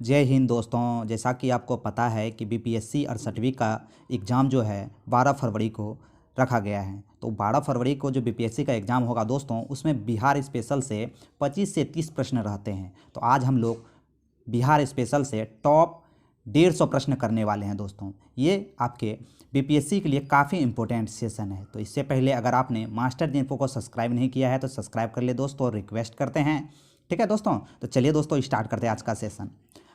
जय हिंद दोस्तों। जैसा कि आपको पता है कि बीपीएससी 68वीं का एग्ज़ाम जो है 12 फरवरी को रखा गया है। तो 12 फरवरी को जो बीपीएससी का एग्ज़ाम होगा दोस्तों, उसमें बिहार स्पेशल से 25 से 30 प्रश्न रहते हैं। तो आज हम लोग बिहार स्पेशल से टॉप 150 प्रश्न करने वाले हैं दोस्तों। ये आपके बीपीएससी के लिए काफ़ी इंपॉर्टेंट सेशन है। तो इससे पहले अगर आपने मास्टर जिन्फो को सब्सक्राइब नहीं किया है तो सब्सक्राइब कर ले दोस्तों, रिक्वेस्ट करते हैं। ठीक है दोस्तों, तो चलिए दोस्तों स्टार्ट करते हैं आज का सेशन।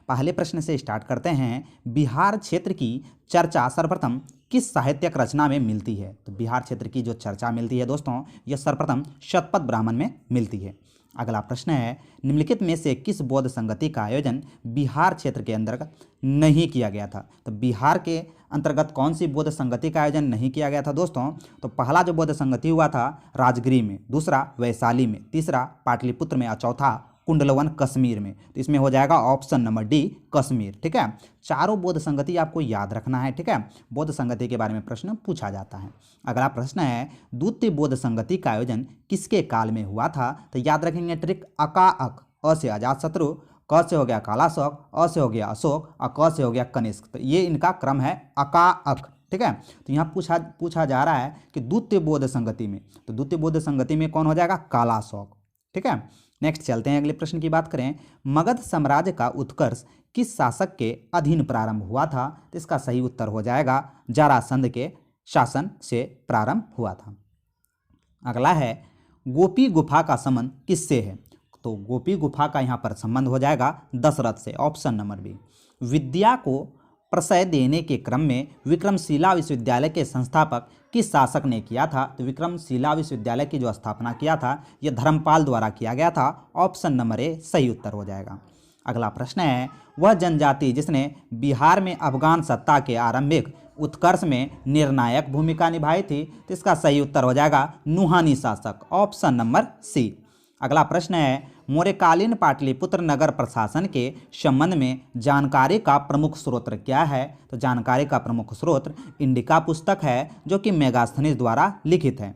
पहले प्रश्न से स्टार्ट करते हैं। बिहार क्षेत्र की चर्चा सर्वप्रथम किस साहित्यिक रचना में मिलती है? तो बिहार क्षेत्र की जो चर्चा मिलती है दोस्तों, यह सर्वप्रथम शतपथ ब्राह्मण में मिलती है। अगला प्रश्न है, निम्नलिखित में से किस बौद्ध संगति का आयोजन बिहार क्षेत्र के अंतर्गत नहीं किया गया था? तो बिहार के अंतर्गत कौन सी बौद्ध संगति का आयोजन नहीं किया गया था दोस्तों? तो पहला जो बौद्ध संगति हुआ था राजगिरी में, दूसरा वैशाली में, तीसरा पाटलिपुत्र में और चौथा कुंडलवन कश्मीर में। तो इसमें हो जाएगा ऑप्शन नंबर डी कश्मीर। ठीक है, चारों बौद्ध संगति आपको याद रखना है। ठीक है, बौद्ध संगति के बारे में प्रश्न पूछा जाता है। अगला प्रश्न है, द्वितीय बौद्ध संगति का आयोजन किसके काल में हुआ था? तो याद रखेंगे ट्रिक अका अक, अ से अजातशत्रु, क से हो गया कालाशोक, अ से हो गया अशोक और क से हो गया कनिष्क। तो ये इनका क्रम है अका अक। ठीक है, तो यहाँ पूछा जा रहा है कि द्वितीय बौद्ध संगति में, तो द्वितीय बौद्ध संगति में कौन हो जाएगा? कालाशोक। ठीक है, नेक्स्ट चलते हैं अगले प्रश्न की बात करें। मगध साम्राज्य का उत्कर्ष किस शासक के अधीन प्रारंभ हुआ था? तो इसका सही उत्तर हो जाएगा जरासंध के शासन से प्रारंभ हुआ था। अगला है, गोपी गुफा का संबंध किससे है? तो गोपी गुफा का यहाँ पर संबंध हो जाएगा दशरथ से, ऑप्शन नंबर बी। विद्या को प्रशय देने के क्रम में विक्रमशिला विश्वविद्यालय के संस्थापक किस शासक ने किया था? तो विक्रमशिला विश्वविद्यालय की जो स्थापना किया था यह धर्मपाल द्वारा किया गया था, ऑप्शन नंबर ए सही उत्तर हो जाएगा। अगला प्रश्न है, वह जनजाति जिसने बिहार में अफगान सत्ता के आरंभिक उत्कर्ष में निर्णायक भूमिका निभाई थी? तो इसका सही उत्तर हो जाएगा नुहानी शासक, ऑप्शन नंबर सी। अगला प्रश्न है, मौर्यकालीन पाटलिपुत्र नगर प्रशासन के संबंध में जानकारी का प्रमुख स्रोत क्या है? तो जानकारी का प्रमुख स्रोत इंडिका पुस्तक है जो कि मेगास्थनीज द्वारा लिखित है।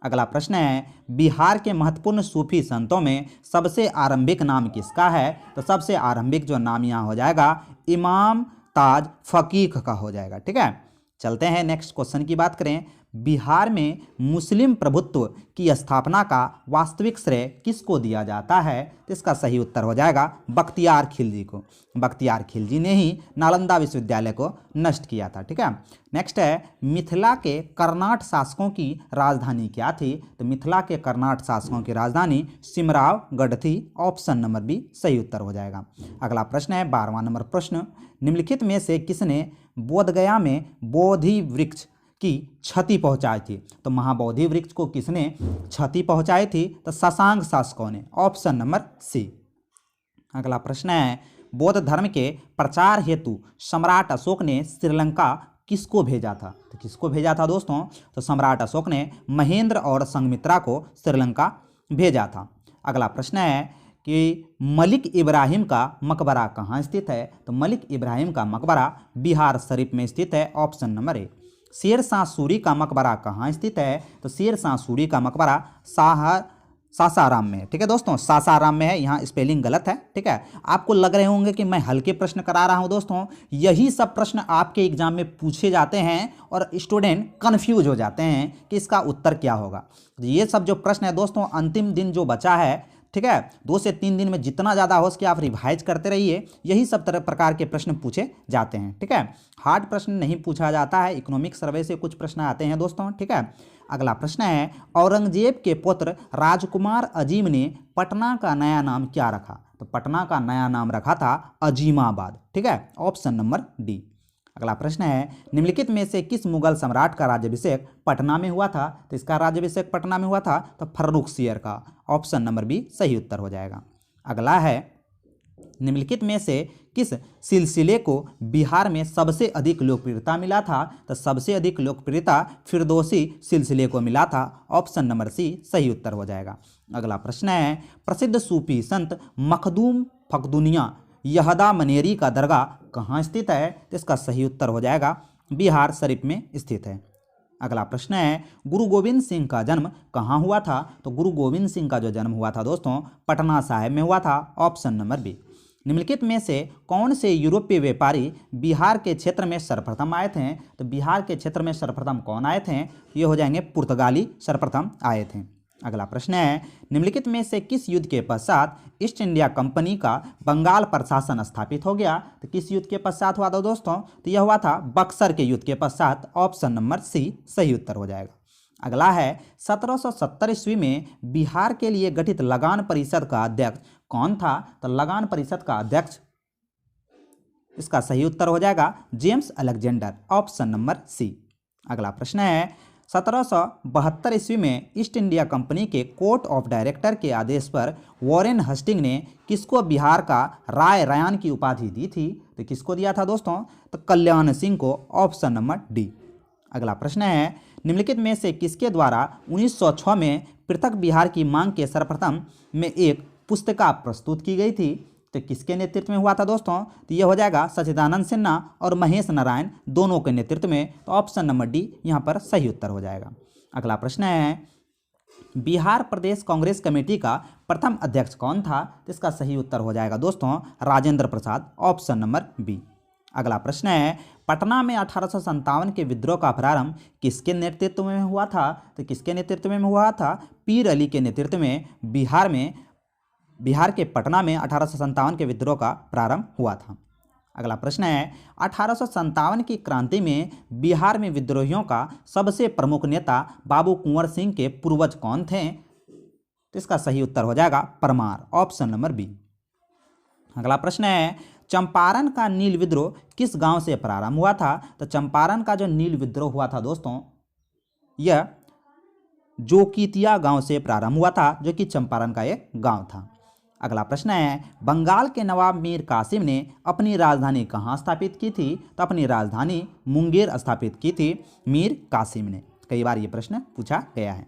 अगला प्रश्न है, बिहार के महत्वपूर्ण सूफी संतों में सबसे आरंभिक नाम किसका है? तो सबसे आरंभिक जो नाम यहाँ हो जाएगा इमाम ताज फकीह का हो जाएगा। ठीक है, चलते हैं नेक्स्ट क्वेश्चन की बात करें। बिहार में मुस्लिम प्रभुत्व की स्थापना का वास्तविक श्रेय किसको दिया जाता है? तो इसका सही उत्तर हो जाएगा बख्तियार खिलजी को। बख्तियार खिलजी ने ही नालंदा विश्वविद्यालय को नष्ट किया था। ठीक है, नेक्स्ट है, मिथिला के कर्नाट शासकों की राजधानी क्या थी? तो मिथिला के कर्नाट शासकों की राजधानी सिमराव गढ़ थी, ऑप्शन नंबर बी सही उत्तर हो जाएगा। अगला प्रश्न है 12वां नंबर प्रश्न, निम्नलिखित में से किसने बोधगया में बोधि वृक्ष की क्षति पहुंचाई थी? तो महाबोधि वृक्ष को किसने क्षति पहुंचाई थी? तो शशांक शासकों ने, ऑप्शन नंबर सी। अगला प्रश्न है, बौद्ध धर्म के प्रचार हेतु सम्राट अशोक ने श्रीलंका किसको भेजा था? तो किसको भेजा था दोस्तों? तो सम्राट अशोक ने महेंद्र और संघमित्रा को श्रीलंका भेजा था। अगला प्रश्न है कि मलिक इब्राहिम का मकबरा कहाँ स्थित है? तो मलिक इब्राहिम का मकबरा बिहार शरीफ में स्थित है, option number A. Sher Shah Suri का मकबरा कहाँ स्थित है? तो शेर शाह सूरी का मकबरा सासाराम में है। ठीक है दोस्तों, सासाराम में है, यहाँ स्पेलिंग गलत है। ठीक है, आपको लग रहे होंगे कि मैं हल्के प्रश्न करा रहा हूँ दोस्तों, यही सब प्रश्न आपके एग्जाम में पूछे जाते हैं और स्टूडेंट कंफ्यूज हो जाते हैं कि इसका उत्तर क्या होगा। ये सब जो प्रश्न है दोस्तों, अंतिम दिन जो बचा है, ठीक है, 2 से 3 दिन में जितना ज़्यादा हो सके आप रिवाइज करते रहिए, यही सब तरह प्रकार के प्रश्न पूछे जाते हैं। ठीक है, हार्ड प्रश्न नहीं पूछा जाता है, इकोनॉमिक सर्वे से कुछ प्रश्न आते हैं दोस्तों। ठीक है, अगला प्रश्न है, औरंगजेब के पुत्र राजकुमार अजीम ने पटना का नया नाम क्या रखा? तो पटना का नया नाम रखा था अजीमाबाद। ठीक है, ऑप्शन नंबर डी। अगला प्रश्न है, निम्नलिखित में से किस मुगल सम्राट का राज्याभिषेक पटना में हुआ था? तो इसका राज्याभिषेक पटना में हुआ था तो फर्रुखसियर का, ऑप्शन नंबर बी सही उत्तर हो जाएगा। अगला है, निम्नलिखित में से किस सिलसिले को बिहार में सबसे अधिक लोकप्रियता मिला था? तो सबसे अधिक लोकप्रियता फिरदौसी सिलसिले को मिला था, ऑप्शन नंबर सी सही उत्तर हो जाएगा। अगला प्रश्न है, प्रसिद्ध सूफी संत मखदूम फखदुनिया यहदा मनेरी का दरगाह कहाँ स्थित है? तो इसका सही उत्तर हो जाएगा बिहार शरीफ में स्थित है। अगला प्रश्न है, गुरु गोविंद सिंह का जन्म कहाँ हुआ था? तो गुरु गोविंद सिंह का जो जन्म हुआ था दोस्तों, पटना साहिब में हुआ था, ऑप्शन नंबर बी। निम्नलिखित में से कौन से यूरोपीय व्यापारी बिहार के क्षेत्र में सर्वप्रथम आए थे? तो बिहार के क्षेत्र में सर्वप्रथम कौन आए थे? ये हो जाएंगे पुर्तगाली सर्वप्रथम आए थे। अगला प्रश्न है, निम्नलिखित में से किस युद्ध के पश्चात ईस्ट इंडिया कंपनी का बंगाल प्रशासन स्थापित हो गया? तो किस युद्ध के पश्चात हुआ था दोस्तों? तो यह हुआ था बक्सर के युद्ध के पश्चात। ऑप्शन नंबर सी सही उत्तर हो जाएगा। अगला है, 1770 ईस्वी में बिहार के लिए गठित लगान परिषद का अध्यक्ष कौन था? तो लगान परिषद का अध्यक्ष, इसका सही उत्तर हो जाएगा James Alexander. Option number C. अगला प्रश्न है, 1772 ईस्वी में ईस्ट इंडिया कंपनी के कोर्ट ऑफ डायरेक्टर के आदेश पर वॉरेन हस्टिंग ने किसको बिहार का राय रयान की उपाधि दी थी? तो किसको दिया था दोस्तों? तो कल्याण सिंह को। Option number D. अगला प्रश्न है, निम्नलिखित में से किसके द्वारा 1906 में पृथक बिहार की मांग के सर्वप्रथम में एक पुस्तिका प्रस्तुत की गई थी? तो किसके नेतृत्व में हुआ था दोस्तों? तो यह हो जाएगा सच्चिदानंद सिन्हा और महेश नारायण दोनों के नेतृत्व में। तो ऑप्शन नंबर डी यहाँ पर सही उत्तर हो जाएगा। अगला प्रश्न है, बिहार प्रदेश कांग्रेस कमेटी का प्रथम अध्यक्ष कौन था? तो इसका सही उत्तर हो जाएगा दोस्तों Rajendra Prasad. Option number B. अगला प्रश्न है, पटना में 1857 के विद्रोह का प्रारंभ किसके नेतृत्व में हुआ था? तो किसके नेतृत्व में हुआ था? पीर अली के नेतृत्व में बिहार के पटना में 1857 के विद्रोह का प्रारंभ हुआ था। अगला प्रश्न है, 1857 की क्रांति में बिहार में विद्रोहियों का सबसे प्रमुख नेता बाबू कुंवर सिंह के पूर्वज कौन थे? तो इसका सही उत्तर हो जाएगा परमार। Option number B. अगला प्रश्न है, चंपारण का नील विद्रोह किस गांव से प्रारंभ हुआ था? तो चंपारण का जो नील विद्रोह हुआ था दोस्तों, यह जोकीतिया गांव से प्रारंभ हुआ था, जो कि चंपारण का एक गांव था। अगला प्रश्न है, बंगाल के नवाब मीर कासिम ने अपनी राजधानी कहाँ स्थापित की थी? तो अपनी राजधानी मुंगेर स्थापित की थी मीर कासिम ने। कई बार ये प्रश्न पूछा गया है।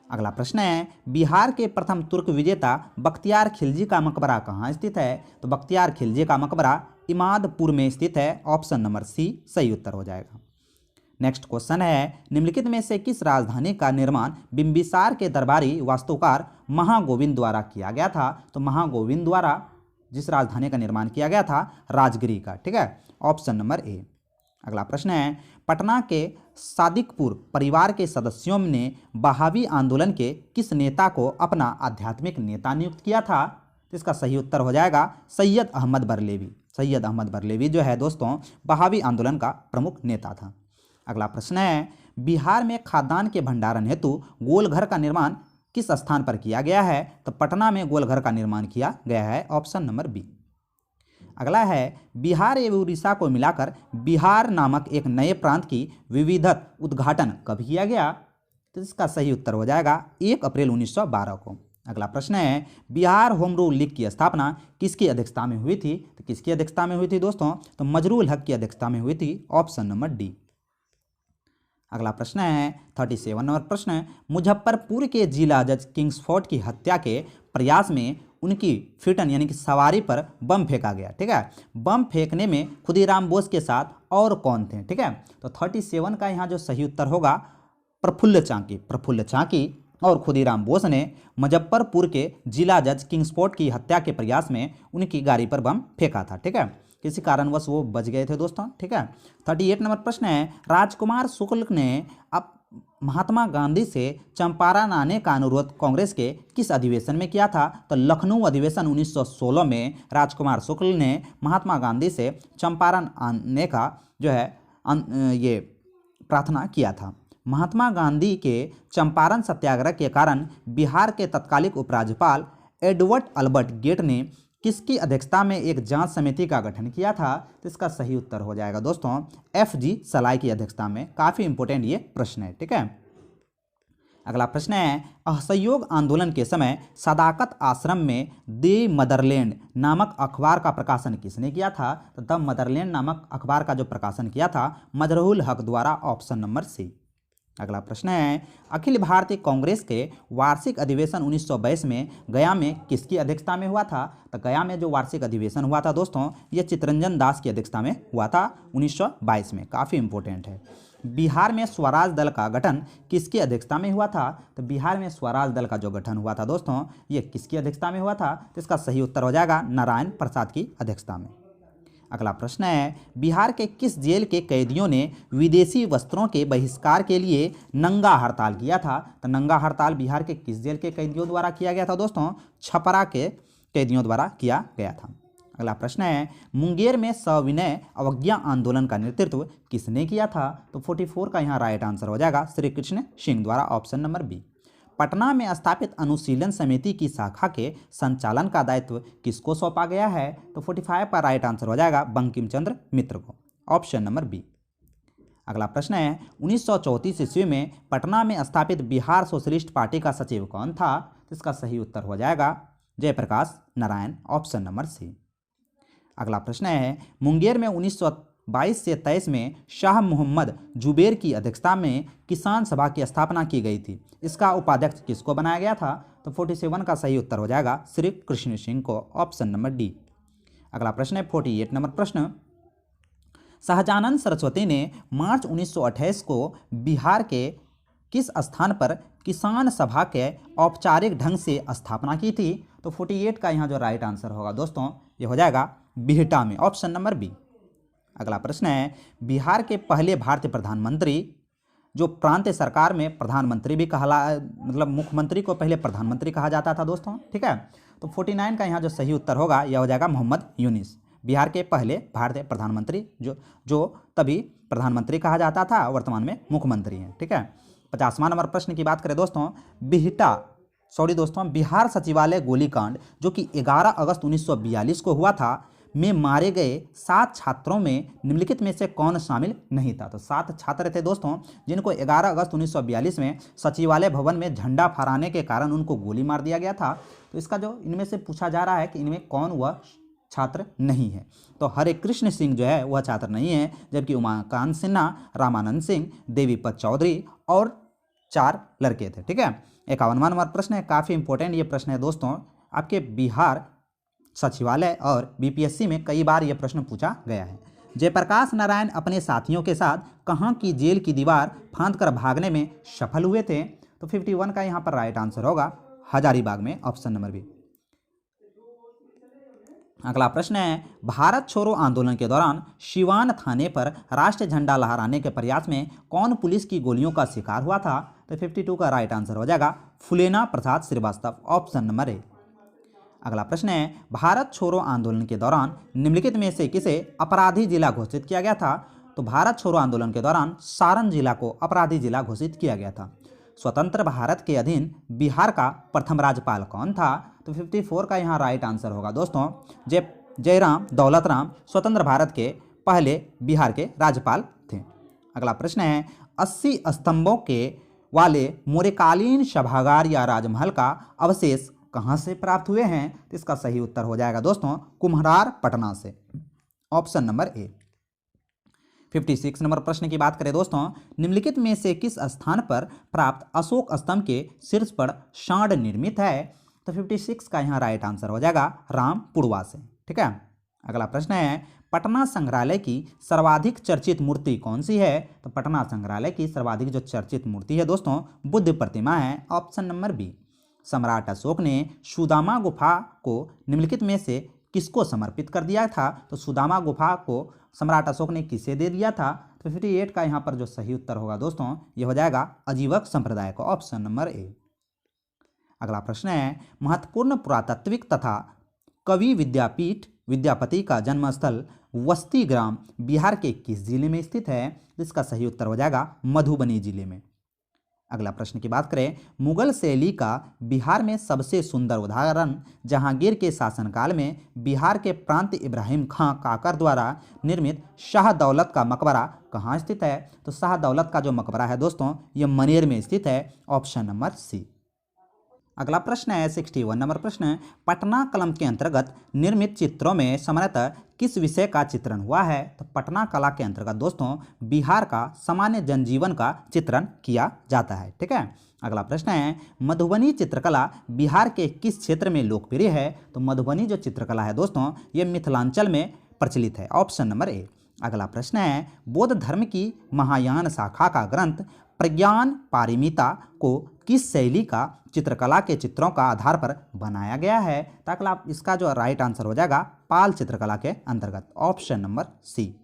अगला प्रश्न है, बिहार के प्रथम तुर्क विजेता बख्तियार खिलजी का मकबरा कहाँ स्थित है? तो बख्तियार खिलजी का मकबरा इमादपुर में स्थित है। ऑप्शन नंबर सी सही उत्तर हो जाएगा। नेक्स्ट क्वेश्चन है, निम्नलिखित में से किस राजधानी का निर्माण बिंबिसार के दरबारी वास्तुकार महागोविंद द्वारा किया गया था? तो महागोविंद द्वारा जिस राजधानी का निर्माण किया गया था राजगिरी का। ठीक है, ऑप्शन नंबर ए। अगला प्रश्न है, पटना के सादिकपुर परिवार के सदस्यों ने बहावी आंदोलन के किस नेता को अपना आध्यात्मिक नेता नियुक्त किया था? तो इसका सही उत्तर हो जाएगा सैयद अहमद बरलेवी। सैयद अहमद बरलेवी जो है दोस्तों बहावी आंदोलन का प्रमुख नेता था। अगला प्रश्न है, बिहार में खाद्यान्न के भंडारण हेतु गोलघर का निर्माण किस स्थान पर किया गया है? तो पटना में गोलघर का निर्माण किया गया है। Option number B. अगला है, बिहार एवं उड़ीसा को मिलाकर बिहार नामक एक नए प्रांत की विविधत उद्घाटन कब किया गया? तो इसका सही उत्तर हो जाएगा 1 अप्रैल 1912 को। अगला प्रश्न है, बिहार होम रूल लीग की स्थापना किसकी अध्यक्षता में हुई थी? तो किसकी अध्यक्षता में हुई थी दोस्तों? तो मजरूल हक की अध्यक्षता में हुई थी। Option number D. अगला प्रश्न है 37 नंबर प्रश्न, मुजफ्फरपुर के जिला जज किंग्सफोर्ड की हत्या के प्रयास में उनकी फिटन यानी कि सवारी पर बम फेंका गया। ठीक है, बम फेंकने में खुदीराम बोस के साथ और कौन थे? ठीक है, तो 37 का यहाँ जो सही उत्तर होगा प्रफुल्ल चाकी। प्रफुल्ल चाकी और खुदीराम बोस ने मुजफ्फरपुर के जिला जज किंग्सफोर्ड की हत्या के प्रयास में उनकी गाड़ी पर बम फेंका था। ठीक है, किसी कारणवश वो बच गए थे दोस्तों। ठीक है, 38 नंबर प्रश्न है, राजकुमार शुक्ल ने अब महात्मा गांधी से चंपारण आने का अनुरोध कांग्रेस के किस अधिवेशन में किया था? तो लखनऊ अधिवेशन 1916 में राजकुमार शुक्ल ने महात्मा गांधी से चंपारण आने का जो है ये प्रार्थना किया था। महात्मा गांधी के चंपारण सत्याग्रह के कारण बिहार के तत्कालिक उपराज्यपाल एडवर्ड अल्बर्ट गेट ने किसकी अध्यक्षता में एक जांच समिति का गठन किया था? तो इसका सही उत्तर हो जाएगा दोस्तों FG सलाई की अध्यक्षता में। काफ़ी इंपॉर्टेंट ये प्रश्न है। ठीक है, अगला प्रश्न है, असहयोग आंदोलन के समय सदाकत आश्रम में द मदरलैंड नामक अखबार का प्रकाशन किसने किया था? तो द मदरलैंड नामक अखबार का जो प्रकाशन किया था मजरूल हक द्वारा। Option number C. अगला प्रश्न है, अखिल भारतीय कांग्रेस के वार्षिक अधिवेशन 1922 में गया में किसकी अध्यक्षता में हुआ था? तो गया में जो वार्षिक अधिवेशन हुआ था दोस्तों ये चितरंजन दास की अध्यक्षता में हुआ था 1922 में। काफ़ी इंपॉर्टेंट है। बिहार में स्वराज दल का गठन किसकी अध्यक्षता में हुआ था? तो बिहार में स्वराज दल का जो गठन हुआ था दोस्तों, ये किसकी अध्यक्षता में हुआ था? तो इसका सही उत्तर हो जाएगा नारायण प्रसाद की अध्यक्षता में। अगला प्रश्न है, बिहार के किस जेल के कैदियों ने विदेशी वस्त्रों के बहिष्कार के लिए नंगा हड़ताल किया था? तो नंगा हड़ताल बिहार के किस जेल के कैदियों द्वारा किया गया था दोस्तों? छपरा के कैदियों द्वारा किया गया था। अगला प्रश्न है, मुंगेर में सविनय अवज्ञा आंदोलन का नेतृत्व किसने किया था? तो 44 का यहाँ राइट आंसर हो जाएगा श्री कृष्ण सिंह द्वारा, ऑप्शन नंबर बी। पटना में स्थापित अनुशीलन समिति की शाखा के संचालन का दायित्व किसको सौंपा गया है? तो 45 का राइट आंसर हो जाएगा बंकिम चंद्र मित्र को, ऑप्शन नंबर बी। अगला प्रश्न है, 1934 ईस्वी में पटना में स्थापित बिहार सोशलिस्ट पार्टी का सचिव कौन था? तो इसका सही उत्तर हो जाएगा Jayaprakash Narayan, option number C. अगला प्रश्न है, मुंगेर में 1922 से 23 में शाह मोहम्मद जुबेर की अध्यक्षता में किसान सभा की स्थापना की गई थी। इसका उपाध्यक्ष किसको बनाया गया था? तो 47 का सही उत्तर हो जाएगा श्री कृष्ण सिंह को, ऑप्शन नंबर डी। अगला प्रश्न है 48 नंबर प्रश्न, शाहजानंद सरस्वती ने मार्च 1928 को बिहार के किस स्थान पर किसान सभा के औपचारिक ढंग से स्थापना की थी? तो 48 का यहाँ जो राइट आंसर होगा दोस्तों, ये हो जाएगा बिहटा में, ऑप्शन नंबर बी। अगला प्रश्न है, बिहार के पहले भारतीय प्रधानमंत्री, जो प्रांतीय सरकार में प्रधानमंत्री भी मतलब मुख्यमंत्री को पहले प्रधानमंत्री कहा जाता था दोस्तों, ठीक है। तो 49 का यहाँ जो सही उत्तर होगा यह हो जाएगा मोहम्मद यूनिस, बिहार के पहले भारतीय प्रधानमंत्री जो तभी प्रधानमंत्री कहा जाता था, वर्तमान में मुख्यमंत्री हैं, ठीक है। 50वां नंबर प्रश्न की बात करें दोस्तों, बिहार सचिवालय गोलीकांड जो कि 11 अगस्त 1942 को हुआ था में मारे गए 7 छात्रों में निम्नलिखित में से कौन शामिल नहीं था? तो 7 छात्र थे दोस्तों जिनको 11 अगस्त 1942 में सचिवालय भवन में झंडा फहराने के कारण उनको गोली मार दिया गया था। तो इसका जो इनमें से पूछा जा रहा है कि इनमें कौन वह छात्र नहीं है? तो हरे कृष्ण सिंह जो है वह छात्र नहीं है, जबकि उमाकांत सिन्हा, रामानंद सिंह, देवीपत चौधरी और 4 लड़के थे, ठीक है। 51वां नंबर प्रश्न है, काफ़ी इंपॉर्टेंट ये प्रश्न है दोस्तों, आपके बिहार सचिवालय और बीपीएससी में कई बार यह प्रश्न पूछा गया है। जयप्रकाश नारायण अपने साथियों के साथ कहाँ की जेल की दीवार फांदकर भागने में सफल हुए थे? तो 51 का यहाँ पर राइट आंसर होगा हजारीबाग में, ऑप्शन नंबर बी। अगला प्रश्न है, भारत छोड़ो आंदोलन के दौरान सिवान थाने पर राष्ट्रीय झंडा लहराने के प्रयास में कौन पुलिस की गोलियों का शिकार हुआ था? तो 52 का राइट आंसर हो जाएगा फुलेना प्रसाद श्रीवास्तव, ऑप्शन नंबर ए। अगला प्रश्न है, भारत छोड़ो आंदोलन के दौरान निम्नलिखित में से किसे अपराधी जिला घोषित किया गया था? तो भारत छोड़ो आंदोलन के दौरान सारण जिला को अपराधी जिला घोषित किया गया था। स्वतंत्र भारत के अधीन बिहार का प्रथम राज्यपाल कौन था? तो 54 का यहाँ राइट आंसर होगा दोस्तों जयराम दौलत राम स्वतंत्र भारत के पहले बिहार के राज्यपाल थे। अगला प्रश्न है, 80 स्तंभों के वाले मौर्यकालीन सभागार या राजमहल का अवशेष कहाँ से प्राप्त हुए हैं? तो इसका सही उत्तर हो जाएगा दोस्तों कुम्हरार पटना से, ऑप्शन नंबर ए। 56 नंबर प्रश्न की बात करें दोस्तों, निम्नलिखित में से किस स्थान पर प्राप्त अशोक स्तंभ के शीर्ष पर सांड निर्मित है? तो 56 का यहाँ राइट आंसर हो जाएगा रामपुरवा से, ठीक है। अगला प्रश्न है, पटना संग्रहालय की सर्वाधिक चर्चित मूर्ति कौन सी है? तो पटना संग्रहालय की सर्वाधिक जो चर्चित मूर्ति है दोस्तों बुद्ध प्रतिमा है, ऑप्शन नंबर बी। सम्राट अशोक ने सुदामा गुफा को निम्नलिखित में से किसको समर्पित कर दिया था? तो सुदामा गुफा को सम्राट अशोक ने किसे दे दिया था? तो 58 का यहाँ पर जो सही उत्तर होगा दोस्तों ये हो जाएगा अजीवक संप्रदाय को, ऑप्शन नंबर ए। अगला प्रश्न है, महत्वपूर्ण पुरातात्विक तथा कवि विद्यापति का जन्मस्थल वस्ती ग्राम बिहार के किस जिले में स्थित है? इसका सही उत्तर हो जाएगा मधुबनी जिले में। अगला प्रश्न की बात करें, मुगल शैली का बिहार में सबसे सुंदर उदाहरण जहांगीर के शासनकाल में बिहार के प्रांत इब्राहिम खां काकर द्वारा निर्मित शाह दौलत का मकबरा कहाँ स्थित है? तो शाह दौलत का जो मकबरा है दोस्तों ये मनेर में स्थित है, ऑप्शन नंबर सी। अगला प्रश्न है 61 नंबर प्रश्न, पटना कलम के अंतर्गत निर्मित चित्रों में सामान्यतः किस विषय का चित्रण हुआ है? तो पटना कला के अंतर्गत दोस्तों बिहार का सामान्य जनजीवन का चित्रण किया जाता है, ठीक है। अगला प्रश्न है, मधुबनी चित्रकला बिहार के किस क्षेत्र में लोकप्रिय है? तो मधुबनी जो चित्रकला है दोस्तों ये मिथिलांचल में प्रचलित है, ऑप्शन नंबर ए। अगला प्रश्न है, बौद्ध धर्म की महायान शाखा का ग्रंथ प्रज्ञान पारमिता को किस शैली का चित्रकला के चित्रों का आधार पर बनाया गया है? ताकि आप इसका जो राइट आंसर हो जाएगा पाल चित्रकला के अंतर्गत, ऑप्शन नंबर सी।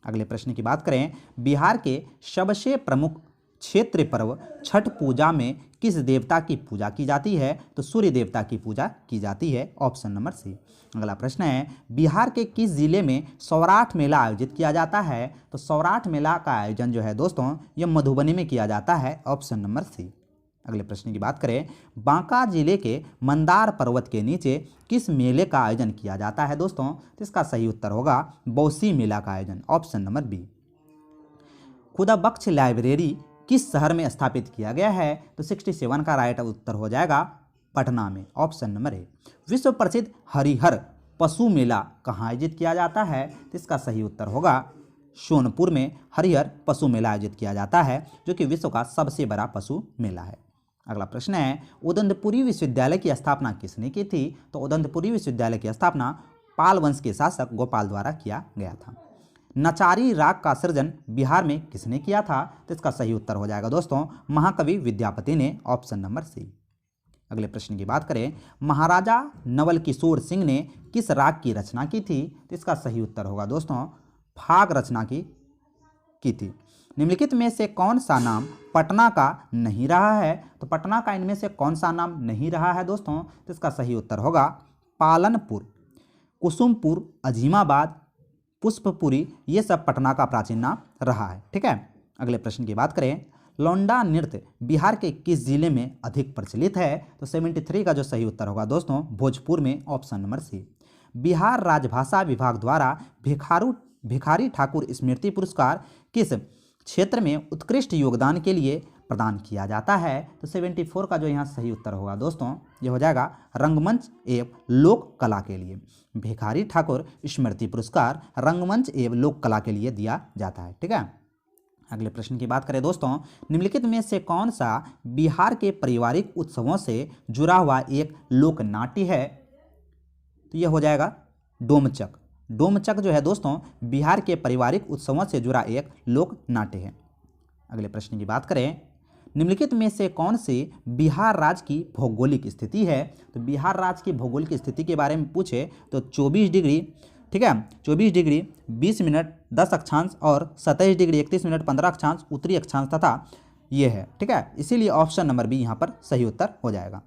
अगले प्रश्न की बात करें, बिहार के सबसे प्रमुख क्षेत्र पर्व छठ पूजा में किस देवता की पूजा की जाती है? तो सूर्य देवता की पूजा की जाती है, ऑप्शन नंबर सी। अगला प्रश्न है, बिहार के किस जिले में सौराठ मेला आयोजित किया जाता है? तो सौराठ मेला का आयोजन जो है दोस्तों यह मधुबनी में किया जाता है, ऑप्शन नंबर सी। अगले प्रश्न की बात करें, बांका जिले के मंदार पर्वत के नीचे किस मेले का आयोजन किया जाता है दोस्तों? तो इसका सही उत्तर होगा बौसी मेला का आयोजन, ऑप्शन नंबर बी। खुदा बख्श लाइब्रेरी किस शहर में स्थापित किया गया है? तो 67 का राइट उत्तर हो जाएगा पटना में, ऑप्शन नंबर ए। विश्व प्रसिद्ध हरिहर पशु मेला कहाँ आयोजित किया जाता है? तो इसका सही उत्तर होगा सोनपुर में हरिहर पशु मेला आयोजित किया जाता है, जो कि विश्व का सबसे बड़ा पशु मेला है। अगला प्रश्न है, उदंतपुरी विश्वविद्यालय की स्थापना किसने की थी? तो उदंतपुरी विश्वविद्यालय की स्थापना पाल वंश के शासक गोपाल द्वारा किया गया था। नचारी राग का सृजन बिहार में किसने किया था? तो इसका सही उत्तर हो जाएगा दोस्तों महाकवि विद्यापति ने, ऑप्शन नंबर सी। अगले प्रश्न की बात करें, महाराजा नवल किशोर सिंह ने किस राग की रचना की थी? तो इसका सही उत्तर होगा दोस्तों फाग रचना की थी। निम्नलिखित में से कौन सा नाम पटना का नहीं रहा है? तो पटना का इनमें से कौन सा नाम नहीं रहा है दोस्तों? तो इसका सही उत्तर होगा पालनपुर, कुसुमपुर, अजीमाबाद, पुष्पपुरी, ये सब पटना का प्राचीन नाम रहा है। ठीक है, अगले प्रश्न की बात करें, लौंडा नृत्य बिहार के किस जिले में अधिक प्रचलित है? तो 73 का जो सही उत्तर होगा दोस्तों भोजपुर में, ऑप्शन नंबर सी। बिहार राजभाषा विभाग द्वारा भिखारी ठाकुर स्मृति पुरस्कार किस क्षेत्र में उत्कृष्ट योगदान के लिए प्रदान किया जाता है? तो 74 का जो यहाँ सही उत्तर होगा दोस्तों ये हो जाएगा रंगमंच एवं लोक कला के लिए। भिखारी ठाकुर स्मृति पुरस्कार रंगमंच एवं लोक कला के लिए दिया जाता है। ठीक है, अगले प्रश्न की बात करें दोस्तों, निम्नलिखित में से कौन सा बिहार के पारिवारिक उत्सवों से जुड़ा हुआ एक लोक नाट्य है? तो यह हो जाएगा डोमचक। डोमचक जो है दोस्तों बिहार के पारिवारिक उत्सवों से जुड़ा एक लोक नाट्य है। अगले प्रश्न की बात करें, निम्नलिखित में से कौन सी बिहार राज्य की भौगोलिक स्थिति है? तो बिहार राज्य की भौगोलिक स्थिति के बारे में पूछे तो 24 डिग्री, ठीक है, 24 डिग्री 20 मिनट 10 अक्षांश और 27 डिग्री 31 मिनट 15 अक्षांश उत्तरी अक्षांश तथा ये है। ठीक है, इसीलिए ऑप्शन नंबर बी यहाँ पर सही उत्तर हो जाएगा।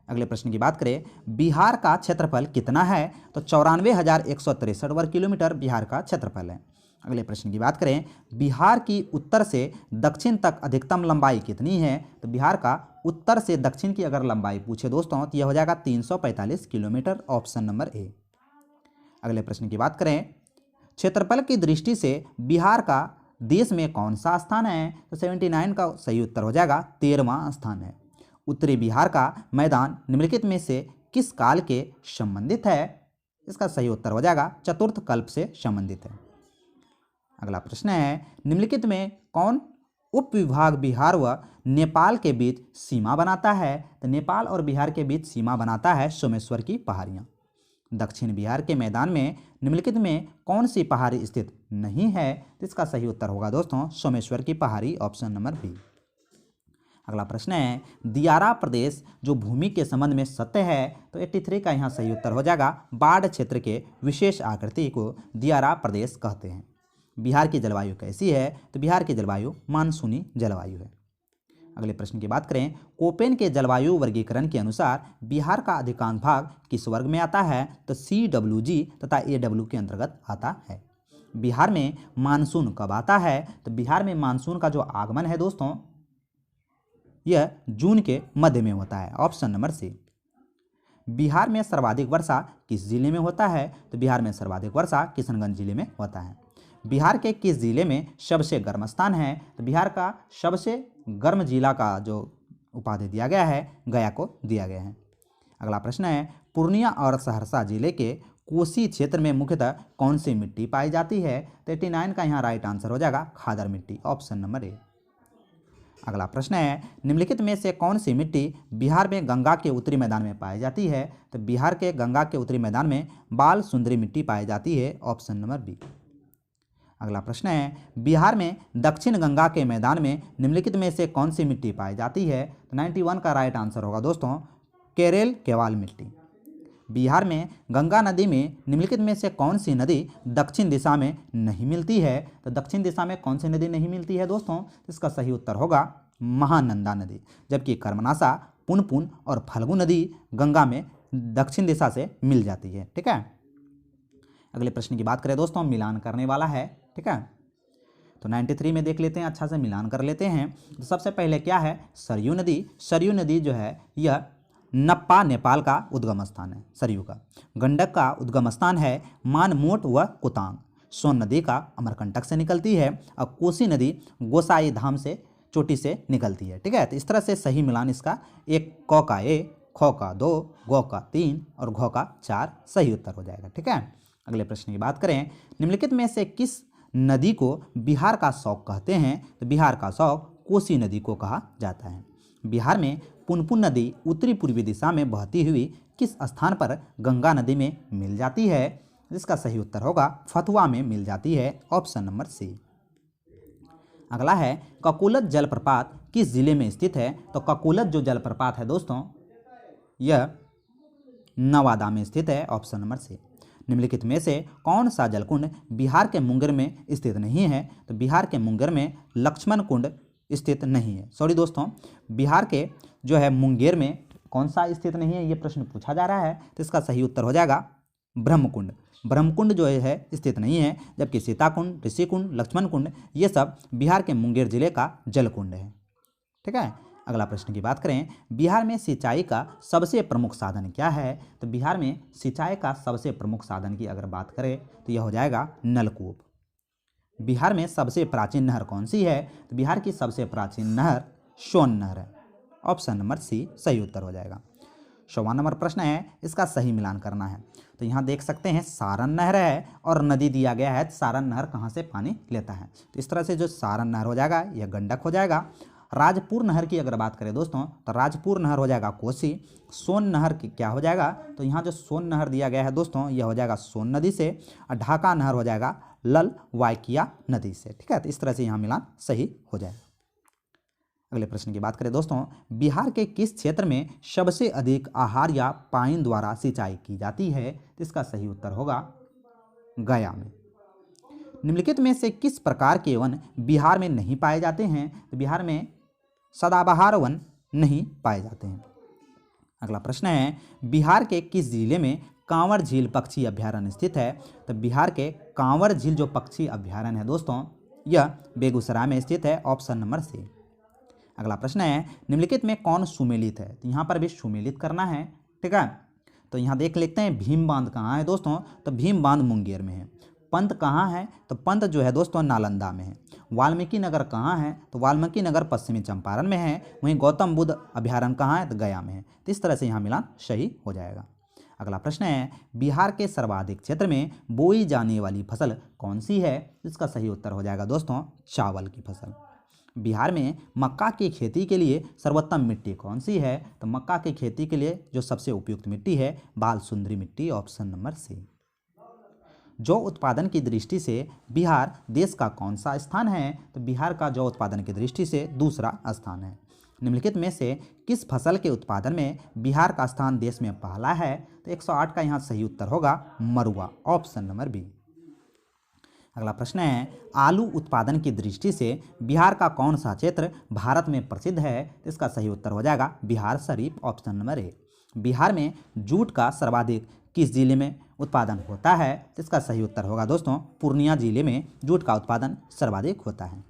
अगले प्रश्न की बात करें, बिहार का क्षेत्रफल कितना है? तो 94,163 वर्ग किलोमीटर बिहार का क्षेत्रफल है। अगले प्रश्न की बात करें, बिहार की उत्तर से दक्षिण तक अधिकतम लंबाई कितनी है? तो बिहार का उत्तर से दक्षिण की अगर लंबाई पूछे दोस्तों तो यह हो जाएगा 345 किलोमीटर, ऑप्शन नंबर ए। अगले प्रश्न की बात करें, क्षेत्रफल की दृष्टि से बिहार का देश में कौन सा स्थान है? तो 79 का सही उत्तर हो जाएगा 13वां स्थान है। उत्तरी बिहार का मैदान निम्नलिखित में से किस काल के संबंधित है? इसका सही उत्तर हो जाएगा चतुर्थ कल्प से संबंधित है। अगला प्रश्न है, निम्नलिखित में कौन उपविभाग बिहार व नेपाल के बीच सीमा बनाता है? तो नेपाल और बिहार के बीच सीमा बनाता है सोमेश्वर की पहाड़ियाँ। दक्षिण बिहार के मैदान में निम्नलिखित में कौन सी पहाड़ी स्थित नहीं है? तो इसका सही उत्तर होगा दोस्तों सोमेश्वर की पहाड़ी, ऑप्शन नंबर बी। अगला प्रश्न है, दियारा प्रदेश जो भूमि के संबंध में सत्य है? तो 83 का यहाँ सही उत्तर हो जाएगा बाढ़ क्षेत्र के विशेष आकृति को दियारा प्रदेश कहते हैं। बिहार की जलवायु कैसी है? तो बिहार की जलवायु मानसूनी जलवायु है। अगले प्रश्न की बात करें, कोपेन के जलवायु वर्गीकरण के अनुसार बिहार का अधिकांश भाग किस वर्ग में आता है? तो CWG तथा AW के अंतर्गत आता है। बिहार में मानसून कब आता है? तो बिहार में मानसून का जो आगमन है दोस्तों यह जून के मध्य में होता है, ऑप्शन नंबर सी। बिहार में सर्वाधिक वर्षा किस जिले में होता है? तो बिहार में सर्वाधिक वर्षा किशनगंज जिले में होता है। बिहार के किस जिले में सबसे गर्म स्थान है? तो बिहार का सबसे गर्म जिला का जो उपाधि दिया गया है गया को दिया गया है। अगला प्रश्न है, पूर्णिया और सहरसा जिले के कोसी क्षेत्र में मुख्यतः कौन सी मिट्टी पाई जाती है? तो 89 का यहाँ राइट आंसर हो जाएगा खादर मिट्टी, ऑप्शन नंबर ए। अगला प्रश्न है, निम्नलिखित में से कौन सी मिट्टी बिहार में गंगा के उत्तरी मैदान में पाई जाती है? तो बिहार के गंगा के उत्तरी मैदान में बाल सुंदरी मिट्टी पाई जाती है, ऑप्शन नंबर बी। अगला प्रश्न है, बिहार में दक्षिण गंगा के मैदान में निम्नलिखित में से कौन सी मिट्टी पाई जाती है? तो 91 का राइट आंसर होगा दोस्तों केरेल केवाल मिट्टी। बिहार में गंगा नदी में निम्नलिखित में से कौन सी नदी दक्षिण दिशा में नहीं मिलती है? तो दक्षिण दिशा में कौन सी नदी नहीं मिलती है दोस्तों? इसका सही उत्तर होगा महानंदा नदी, जबकि कर्मनाशा, पुनपुन और फल्गु नदी गंगा में दक्षिण दिशा से मिल जाती है। ठीक है, अगले प्रश्न की बात करें दोस्तों, मिलान करने वाला है। ठीक है, तो 93 में देख लेते हैं, अच्छा से मिलान कर लेते हैं। तो सबसे पहले क्या है, सरयू नदी। सरयू नदी जो है यह नप्पा नेपाल का उद्गम स्थान है सरयू का। गंडक का उद्गम स्थान है मानमोट व कुतांग। सोन नदी का अमरकंटक से निकलती है और कोसी नदी गोसाई धाम से चोटी से निकलती है। ठीक है, तो इस तरह से सही मिलान इसका एक क का 1, ख का 2, ग का 3 और घ का 4 सही उत्तर हो जाएगा। ठीक है, अगले प्रश्न की बात करें, निम्नलिखित में से किस नदी को बिहार का शौक कहते हैं? तो बिहार का शौक कोसी नदी को कहा जाता है। बिहार में पुनपुन नदी उत्तरी पूर्वी दिशा में बहती हुई किस स्थान पर गंगा नदी में मिल जाती है? जिसका सही उत्तर होगा फतुआ में मिल जाती है, ऑप्शन नंबर सी। अगला है, ककोलत जलप्रपात किस जिले में स्थित है? तो ककोलत जो जलप्रपात है दोस्तों यह नवादा में स्थित है, ऑप्शन नंबर सी। निम्नलिखित में से कौन सा जलकुंड बिहार के मुंगेर में स्थित नहीं है? तो बिहार के मुंगेर में लक्ष्मण कुंड स्थित नहीं है। सॉरी दोस्तों, बिहार के जो है मुंगेर में कौन सा स्थित नहीं है, ये प्रश्न पूछा जा रहा है, तो इसका सही उत्तर हो जाएगा ब्रह्मकुंड। ब्रह्मकुंड जो है स्थित नहीं है, जबकि सीताकुंड, ऋषिकुंड, लक्ष्मण कुंड ये सब बिहार के मुंगेर जिले का जलकुंड है। ठीक है, अगला प्रश्न की बात करें, बिहार में सिंचाई का सबसे प्रमुख साधन क्या है? तो बिहार में सिंचाई का सबसे प्रमुख साधन की अगर बात करें तो यह हो जाएगा नलकूप। बिहार में सबसे प्राचीन नहर कौन सी है? तो बिहार की सबसे प्राचीन नहर सोन नहर है, ऑप्शन नंबर सी सही उत्तर हो जाएगा। 100वां नंबर प्रश्न है, इसका सही मिलान करना है। तो यहाँ देख सकते हैं सारण नहर है और नदी दिया गया है, सारण नहर कहाँ से पानी लेता है? तो इस तरह से जो सारण नहर हो जाएगा यह गंडक हो जाएगा। राजपुर नहर की अगर बात करें दोस्तों तो राजपुर नहर हो जाएगा कोसी। सोन नहर की क्या हो जाएगा? तो यहाँ जो सोन नहर दिया गया है दोस्तों यह हो जाएगा सोन नदी से, और ढाका नहर हो जाएगा लल वाइकिया नदी से। ठीक है, तो इस तरह से यहाँ मिलान सही हो जाएगा। अगले प्रश्न की बात करें दोस्तों, बिहार के किस क्षेत्र में सबसे अधिक आहार या पाइन द्वारा सिंचाई की जाती है? तो इसका सही उत्तर होगा गया में। निम्नलिखित में से किस प्रकार के वन बिहार में नहीं पाए जाते हैं? तो बिहार में सदाबहार वन नहीं पाए जाते हैं। अगला प्रश्न है, बिहार के किस जिले में कांवर झील पक्षी अभ्यारण्य स्थित है? तो बिहार के कांवर झील जो पक्षी अभ्यारण्य है दोस्तों यह बेगूसराय में स्थित है, ऑप्शन नंबर सी। अगला प्रश्न है, निम्नलिखित में कौन सुमेलित है? तो यहाँ पर भी सुमेलित करना है। ठीक है, तो यहाँ देख लेते हैं भीम बांध कहाँ है दोस्तों? तो भीम बांध मुंगेर में है। पंत कहाँ है? तो पंत जो है दोस्तों नालंदा में है। वाल्मीकि नगर कहाँ है? तो वाल्मीकि नगर पश्चिमी चंपारण में है। वहीं गौतम बुद्ध अभ्यारण्य कहाँ है? तो गया में है। तो इस तरह से यहाँ मिलान सही हो जाएगा। अगला प्रश्न है, बिहार के सर्वाधिक क्षेत्र में बोई जाने वाली फसल कौन सी है? इसका सही उत्तर हो जाएगा दोस्तों चावल की फसल। बिहार में मक्का की खेती के लिए सर्वोत्तम मिट्टी कौन सी है? तो मक्का की खेती के लिए जो सबसे उपयुक्त मिट्टी है बाल सुंदरी मिट्टी, ऑप्शन नंबर सी। जौ उत्पादन की दृष्टि से बिहार देश का कौन सा स्थान है? तो बिहार का जौ उत्पादन की दृष्टि से दूसरा स्थान है। निम्नलिखित में से किस फसल के उत्पादन में बिहार का स्थान देश में पहला है? तो 108 का यहाँ सही उत्तर होगा मरुआ, ऑप्शन नंबर बी। अगला प्रश्न है, आलू उत्पादन की दृष्टि से बिहार का कौन सा क्षेत्र भारत में प्रसिद्ध है? तो इसका सही उत्तर हो जाएगा Bihar Sharif, option number A. Bihar में जूट का सर्वाधिक किस जिले में उत्पादन होता है? तो इसका सही उत्तर होगा दोस्तों पूर्णिया जिले में जूट का उत्पादन सर्वाधिक होता है।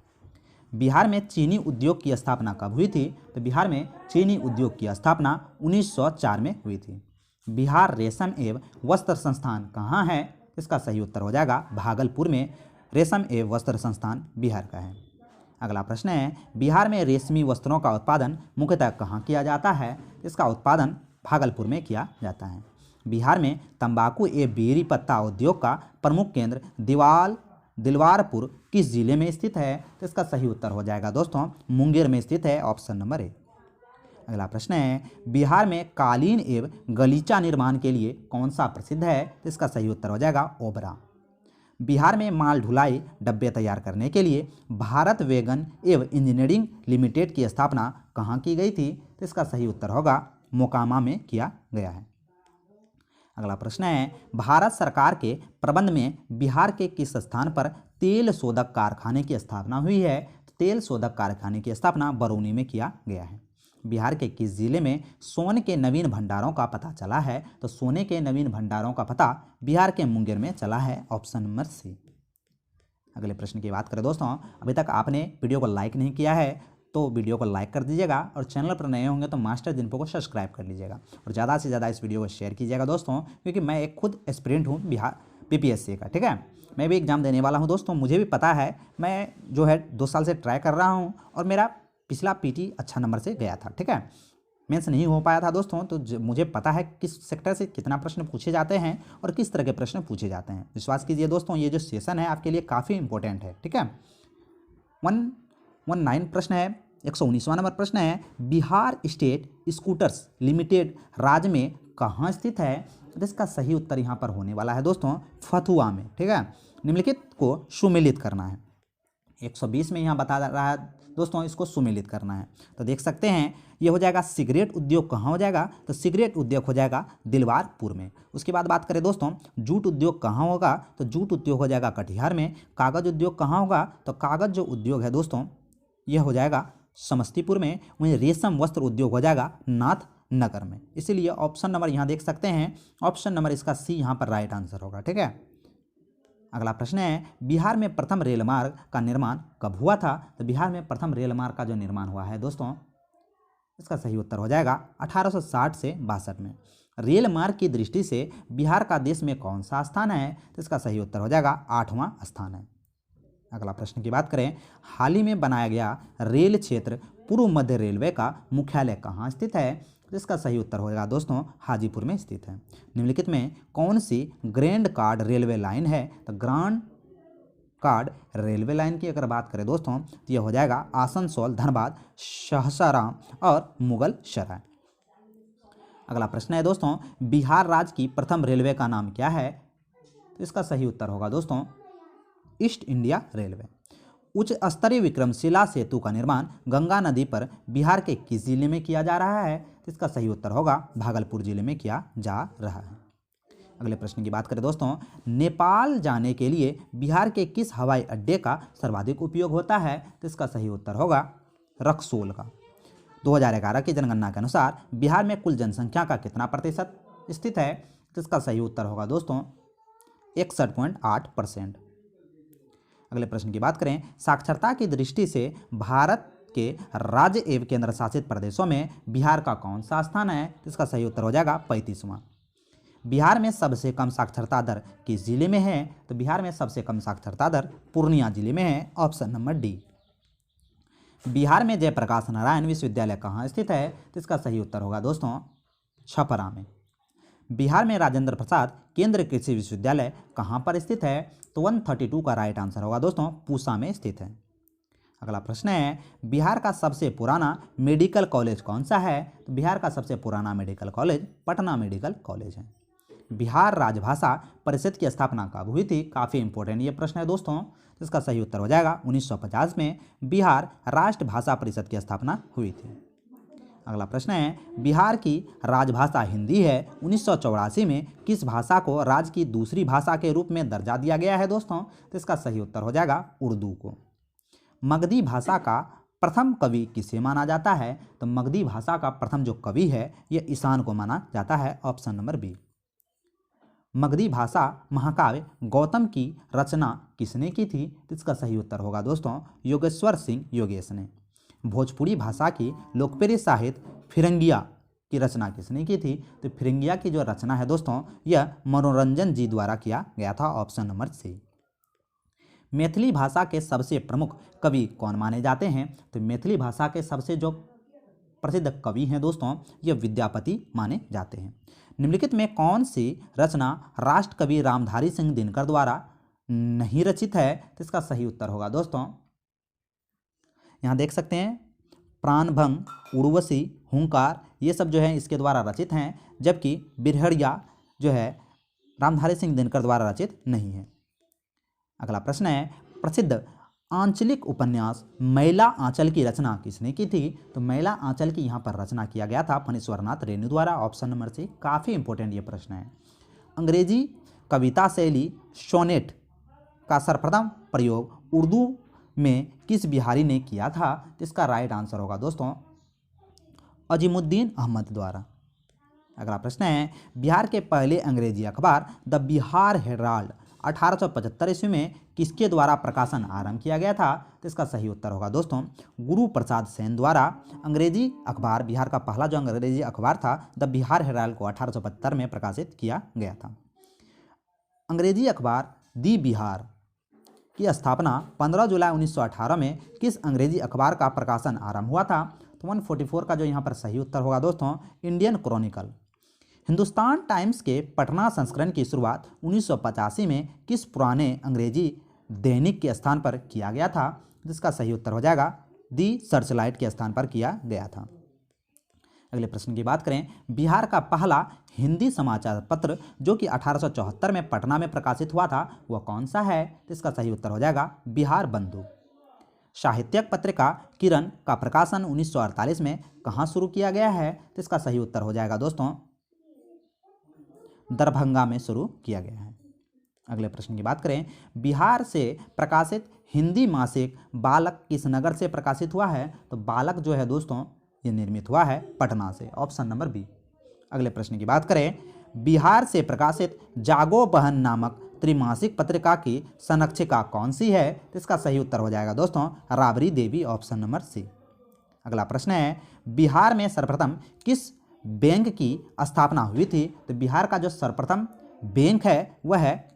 बिहार में चीनी उद्योग की स्थापना कब हुई थी? तो बिहार में चीनी उद्योग की स्थापना 1904 में हुई थी। बिहार रेशम एवं वस्त्र संस्थान कहाँ है? इसका सही उत्तर हो जाएगा भागलपुर में रेशम एवं वस्त्र संस्थान बिहार का है। अगला प्रश्न है, बिहार में रेशमी वस्त्रों का उत्पादन मुख्यतः कहाँ किया जाता है? इसका उत्पादन भागलपुर में किया जाता है। बिहार में तंबाकू एवं बीड़ी पत्ता उद्योग का प्रमुख केंद्र दिलवारपुर किस जिले में स्थित है? तो इसका सही उत्तर हो जाएगा दोस्तों मुंगेर में स्थित है, ऑप्शन नंबर ए। अगला प्रश्न है, बिहार में कालीन एवं गलीचा निर्माण के लिए कौन सा प्रसिद्ध है? तो इसका सही उत्तर हो जाएगा ओबरा। बिहार में माल ढुलाई डब्बे तैयार करने के लिए भारत वैगन एवं इंजीनियरिंग लिमिटेड की स्थापना कहाँ की गई थी? तो इसका सही उत्तर होगा मोकामा में किया गया है। अगला प्रश्न है, भारत सरकार के प्रबंध में बिहार के किस स्थान पर तेल शोधक कारखाने की स्थापना हुई है? तो तेल शोधक कारखाने की स्थापना बरौनी में किया गया है। बिहार के किस जिले में सोने के नवीन भंडारों का पता चला है? तो सोने के नवीन भंडारों का पता बिहार के मुंगेर में चला है, ऑप्शन नंबर सी। अगले प्रश्न की बात करें दोस्तों, अभी तक आपने वीडियो को लाइक नहीं किया है तो वीडियो को लाइक कर दीजिएगा और चैनल पर नए होंगे तो मास्टर जिनको को सब्सक्राइब कर लीजिएगा और ज़्यादा से ज़्यादा इस वीडियो को शेयर कीजिएगा दोस्तों, क्योंकि मैं एक खुद एस्पिरेंट हूँ बिहार बीपीएससी का, ठीक है। मैं भी एग्जाम देने वाला हूँ दोस्तों, मुझे भी पता है, मैं जो है 2 साल से ट्राई कर रहा हूँ और मेरा पिछला पीटी अच्छा नंबर से गया था, ठीक है। मेंस नहीं हो पाया था दोस्तों, तो मुझे पता है किस सेक्टर से कितना प्रश्न पूछे जाते हैं और किस तरह के प्रश्न पूछे जाते हैं। विश्वास कीजिए दोस्तों, ये जो सेशन है आपके लिए काफ़ी इंपॉर्टेंट है, ठीक है। 119 प्रश्न है, 119वां नंबर प्रश्न है, बिहार स्टेट स्कूटर्स लिमिटेड राज्य में कहाँ स्थित है? तो इसका सही उत्तर यहाँ पर होने वाला है दोस्तों फतुआ में, ठीक है। निम्नलिखित को सुमेलित करना है। 120 में यहाँ बता रहा है दोस्तों, इसको सुमेलित करना है। तो देख सकते हैं ये हो जाएगा सिगरेट उद्योग कहाँ हो जाएगा? तो सिगरेट उद्योग हो जाएगा दिलवारपुर में। उसके बाद बात करें दोस्तों जूट उद्योग कहाँ होगा? तो जूट उद्योग हो जाएगा कटिहार में। कागज उद्योग कहाँ होगा? तो कागज जो उद्योग है दोस्तों यह हो जाएगा समस्तीपुर में। वहीं रेशम वस्त्र उद्योग हो जाएगा नाथनगर में। इसीलिए ऑप्शन नंबर यहाँ देख सकते हैं, ऑप्शन नंबर इसका सी यहाँ पर राइट आंसर होगा, ठीक है। अगला प्रश्न है, बिहार में प्रथम रेल मार्ग का निर्माण कब हुआ था? तो बिहार में प्रथम रेल मार्ग का जो निर्माण हुआ है दोस्तों, इसका सही उत्तर हो जाएगा 1860 से 62 में। रेल मार्ग की दृष्टि से बिहार का देश में कौन सा स्थान है? तो इसका सही उत्तर हो जाएगा 8वां स्थान है। अगला प्रश्न की बात करें, हाल ही में बनाया गया रेल क्षेत्र पूर्व मध्य रेलवे का मुख्यालय कहाँ स्थित है? तो इसका सही उत्तर होगा दोस्तों हाजीपुर में स्थित है। निम्नलिखित में कौन सी ग्रैंड कार्ड रेलवे लाइन है? तो ग्रैंड कार्ड रेलवे लाइन की अगर बात करें दोस्तों तो यह हो जाएगा आसनसोल, धनबाद, सहसाराम और मुगल सराय। अगला प्रश्न है दोस्तों, बिहार राज्य की प्रथम रेलवे का नाम क्या है? तो इसका सही उत्तर होगा दोस्तों ईस्ट इंडिया रेलवे। उच्च स्तरीय विक्रमशिला सेतु का निर्माण गंगा नदी पर बिहार के किस जिले में किया जा रहा है? तो इसका सही उत्तर होगा भागलपुर जिले में किया जा रहा है। अगले प्रश्न की बात करें दोस्तों, नेपाल जाने के लिए बिहार के किस हवाई अड्डे का सर्वाधिक उपयोग होता है? तो इसका सही उत्तर होगा रक्सौल का। 2011 की जनगणना के अनुसार बिहार में कुल जनसंख्या का कितना प्रतिशत स्थित है? तो इसका सही उत्तर होगा दोस्तों 61.8%। अगले प्रश्न की बात करें, साक्षरता की दृष्टि से भारत के राज्य एवं केंद्र शासित प्रदेशों में बिहार का कौन सा स्थान है? इसका सही उत्तर हो जाएगा 35वां। बिहार में सबसे कम साक्षरता दर किस जिले में है? तो बिहार में सबसे कम साक्षरता दर पूर्णिया जिले में है, ऑप्शन नंबर डी। बिहार में जयप्रकाश नारायण विश्वविद्यालय कहाँ स्थित है? तो इसका सही उत्तर होगा दोस्तों छपरा में। बिहार में राजेंद्र प्रसाद केंद्रीय कृषि विश्वविद्यालय कहाँ पर स्थित है? तो 132 का राइट आंसर होगा दोस्तों पूसा में स्थित है। अगला प्रश्न है, बिहार का सबसे पुराना मेडिकल कॉलेज कौन सा है? तो बिहार का सबसे पुराना medical college Patna medical college है। बिहार राजभाषा परिषद की स्थापना कब हुई थी? काफ़ी इंपॉर्टेंट ये प्रश्न है दोस्तों। इसका सही उत्तर हो जाएगा 1950 में बिहार राष्ट्रभाषा परिषद की स्थापना हुई थी। अगला प्रश्न है, बिहार की राजभाषा हिंदी है। 1984 में किस भाषा को राज्य की दूसरी भाषा के रूप में दर्जा दिया गया है दोस्तों? तो इसका सही उत्तर हो जाएगा उर्दू को। मगधी भाषा का प्रथम कवि किसे माना जाता है? तो मगधी भाषा का प्रथम जो कवि है यह ईशान को माना जाता है, ऑप्शन नंबर बी। मगधी भाषा महाकाव्य गौतम की रचना किसने की थी? तो इसका सही उत्तर होगा दोस्तों योगेश्वर सिंह योगेश ने। भोजपुरी भाषा की लोकप्रिय साहित्य फिरंगिया की रचना किसने की थी? तो फिरंगिया की जो रचना है दोस्तों यह मनोरंजन जी द्वारा किया गया था, ऑप्शन नंबर सी। मैथिली भाषा के सबसे प्रमुख कवि कौन माने जाते हैं? तो मैथिली भाषा के सबसे जो प्रसिद्ध कवि हैं दोस्तों ये विद्यापति माने जाते हैं। निम्नलिखित में कौन सी रचना राष्ट्रकवि रामधारी सिंह दिनकर द्वारा नहीं रचित है? तो इसका सही उत्तर होगा दोस्तों यहाँ देख सकते हैं प्राणभंग, उर्वशी, हुंकार ये सब जो है इसके द्वारा रचित हैं, जबकि बिरहड़िया जो है रामधारी सिंह दिनकर द्वारा रचित नहीं है। अगला प्रश्न है, प्रसिद्ध आंचलिक उपन्यास मैला आंचल की रचना किसने की थी? तो मैला आंचल की यहाँ पर रचना किया गया था फणीश्वरनाथ रेणु द्वारा। ऑप्शन नंबर सी, काफ़ी इंपॉर्टेंट ये प्रश्न है। अंग्रेजी कविता शैली सोनेट का सर्वप्रथम प्रयोग उर्दू में किस बिहारी ने किया था? तो इसका राइट आंसर होगा दोस्तों अजीमुद्दीन अहमद द्वारा। अगला प्रश्न है, बिहार के पहले अंग्रेजी अखबार द बिहार हेराल्ड 1875 ईस्वी में किसके द्वारा प्रकाशन आरंभ किया गया था? तो इसका सही उत्तर होगा दोस्तों गुरु प्रसाद सेन द्वारा। अंग्रेजी अखबार, बिहार का पहला जो अंग्रेजी अखबार था द बिहार हेराल्ड को 1875 में प्रकाशित किया गया था। अंग्रेजी अखबार दी बिहार की स्थापना 15 जुलाई 1918 में किस अंग्रेजी अखबार का प्रकाशन आरंभ हुआ था? तो 144 का जो यहाँ पर सही उत्तर होगा दोस्तों इंडियन क्रॉनिकल। हिंदुस्तान टाइम्स के पटना संस्करण की शुरुआत 1985 में किस पुराने अंग्रेजी दैनिक के स्थान पर किया गया था? जिसका सही उत्तर हो जाएगा दी सर्चलाइट के स्थान पर किया गया था। अगले प्रश्न की बात करें, बिहार का पहला हिंदी समाचार पत्र जो कि 1874 में पटना में प्रकाशित हुआ था वह कौन सा है? तो इसका सही उत्तर हो जाएगा बिहार बंधु। साहित्यिक पत्रिका किरण का प्रकाशन 1948 में कहाँ शुरू किया गया है? तो इसका सही उत्तर हो जाएगा दोस्तों दरभंगा में शुरू किया गया है। अगले प्रश्न की बात करें, बिहार से प्रकाशित हिंदी मासिक बालक किस नगर से प्रकाशित हुआ है? तो बालक जो है दोस्तों ये निर्मित हुआ है पटना से। Option number B. अगले प्रश्न की बात करें, बिहार से प्रकाशित जागो बहन नामक त्रिमासिक पत्रिका की संरक्षिका कौन सी है? तो इसका सही उत्तर हो जाएगा दोस्तों Rabri Devi. Option number C. अगला प्रश्न है, बिहार में सर्वप्रथम किस बैंक की स्थापना हुई थी? तो बिहार का जो सर्वप्रथम बैंक है वह है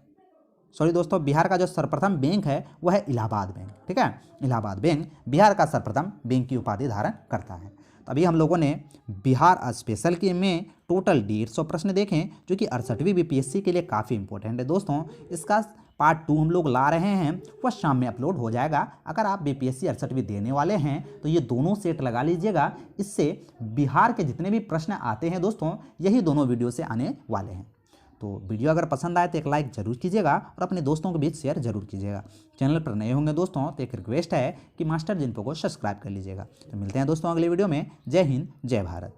बिहार का जो सर्वप्रथम बैंक है वह है इलाहाबाद बैंक। ठीक है, इलाहाबाद बैंक बिहार का सर्वप्रथम बैंक की उपाधि धारण करता है। तो अभी हम लोगों ने बिहार स्पेशल के में टोटल 150 प्रश्न देखें जो कि 68वीं बीपीएससी के लिए काफ़ी इंपॉर्टेंट है दोस्तों। इसका पार्ट 2 हम लोग ला रहे हैं, वह शाम में अपलोड हो जाएगा। अगर आप बीपीएससी 68वीं देने वाले हैं तो ये दोनों सेट लगा लीजिएगा। इससे बिहार के जितने भी प्रश्न आते हैं दोस्तों यही दोनों वीडियो से आने वाले हैं। तो वीडियो अगर पसंद आए तो एक लाइक जरूर कीजिएगा और अपने दोस्तों के बीच शेयर जरूर कीजिएगा। चैनल पर नए होंगे दोस्तों तो एक रिक्वेस्ट है कि मास्टर जिनको को सब्सक्राइब कर लीजिएगा। तो मिलते हैं दोस्तों अगले वीडियो में। जय हिंद, जय भारत।